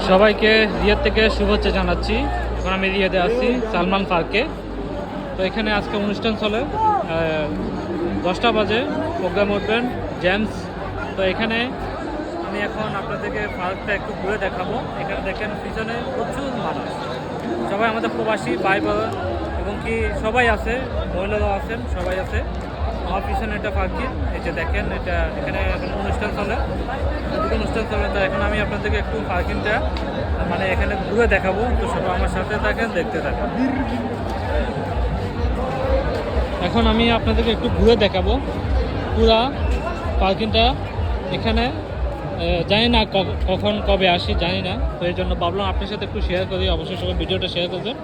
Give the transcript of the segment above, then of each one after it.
সবাইকে রিয়াদ থেকে শুভেচ্ছা জানাচ্ছি। এখন আমি রিয়াদে আছি সালমান পার্কে। তো এখানে আজকে অনুষ্ঠান চলে 10টা বাজে প্রোগ্রাম উঠবেন জেমস। তো এখানে আমি এখন আপনাদেরকে পার্কটা একটু ঘুরে দেখাবো। এখানে দেখেন পিছনে প্রচুর মানুষ, সবাই আমাদের প্রবাসী ভাই বোন এবং কি সবাই আছে, মহিলারাও আছেন, সবাই আছে। আমার পিছনে একটা পার্কে এই যে দেখেন, এটা এখানে এখন অনুষ্ঠান চলে, অনুষ্ঠান চলে। তো এখন আমি আপনাদেরকে একটু পার্কিংটা মানে এখানে ঘুরে দেখাবো। তো সবাই আমার সাথে থাকেন, দেখতে থাকেন। এখন আমি আপনাদেরকে একটু ঘুরে দেখাবো পুরা পার্কিংটা। এখানে জানি না কখন কবে আসি জানি না, তো এই জন্য ভাবলাম আপনার সাথে একটু শেয়ার করি। অবশ্যই সবাই ভিডিওটা শেয়ার করবেন।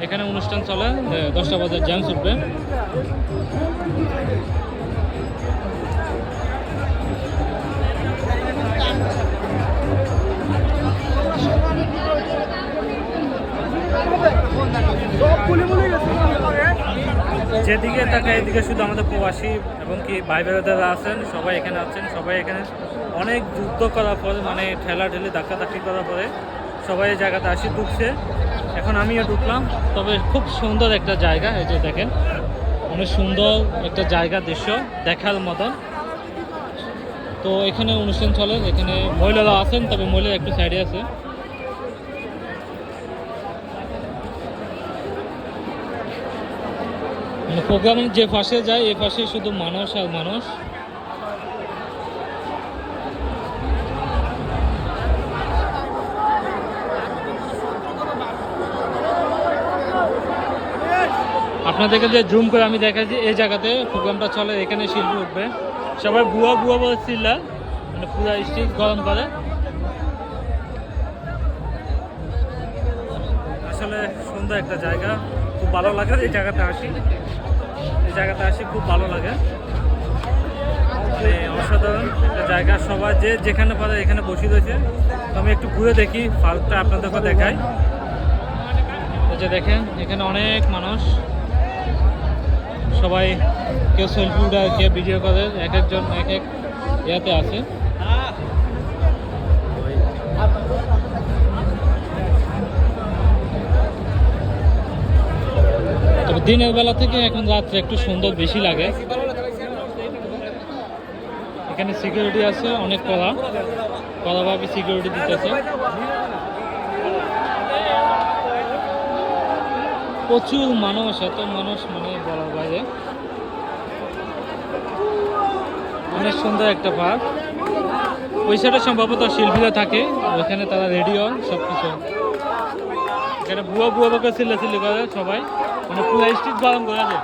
এখানে অনুষ্ঠান চলে 10টা বাজে জেমস উঠবে। যেদিকে থাকে এদিকে শুধু আমাদের প্রবাসী এবং কি ভাই বোনেরা আছেন, সবাই এখানে আছেন। সবাই এখানে অনেক যুদ্ধ করার পরে, মানে ঠেলাঠেলি ধাক্কাধাক্কি করার পরে সবাই এই জায়গাতে আসি ঢুকছে। এখন আমিও ঢুকলাম। তবে খুব সুন্দর একটা জায়গা, এই যে দেখেন, অনেক সুন্দর একটা জায়গা, দৃশ্য দেখার মতন। তো এখানে অনুষ্ঠান চলে, এখানে মহিলারা আছেন, তবে মহিলারা একটু সাইডে আছে। প্রোগ্রাম যে পাশে যায় এ পাশে শুধু মানুষ আর মানুষ। আপনাদেরকে যে জুম করে আমি দেখাচ্ছি, এই জায়গাতে প্রোগ্রামটা চলে। এখানে শিল্পী উঠবে, সবাই বুয়া বুয়া বলে চিল্লায়, মানে পুরো স্টেজ গরম করে। আসলে সুন্দর একটা জায়গা, খুব ভালো লাগে এই জায়গাতে আসি। এই জায়গাতে আসি খুব ভালো লাগে, মানে অসাধারণ একটা জায়গা। সবাই যে যেখানে পারে এখানে বসে রয়েছে। তো আমি একটু ঘুরে দেখি পার্কটা, আপনাদেরকে দেখাই। এই যে দেখেন, এখানে অনেক মানুষ, সবাই কেউ সেলফি উঠায়, কেউ ভিডিও করে, এক একজন এক এক ইয়াতে আছে। তবে দিনের বেলা থেকে এখন রাত্রে একটু সুন্দর বেশি লাগে। এখানে সিকিউরিটি আছে অনেক কড়াভাবে সিকিউরিটি দিতেছে। প্রচুর মানুষ, এত মানুষ মানে বলার বাইরে। অনেক সুন্দর একটা পার্ক। ওই সাইডে সম্ভবত শিল্পীরা থাকে, ওইখানে তারা রেডি হয় সব কিছু। এখানে বুয়া বুয়া বকে চিল্লাচিল্লি করে সবাই, মানে পুরো স্ট্রিট গরম করে দেয়।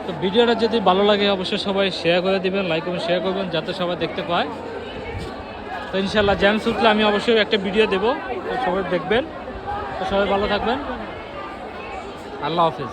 তো ভিডিওটা যদি ভালো লাগে অবশ্যই সবাই শেয়ার করে দিবেন, লাইক এবং শেয়ার করবেন, যাতে সবাই দেখতে পায়। তো ইনশাল্লাহ জেমস উঠলে আমি অবশ্যই একটা ভিডিও দেবো, তো সবাই দেখবেন। তো সবাই ভালো থাকবেন, আল্লাহ হাফিজ।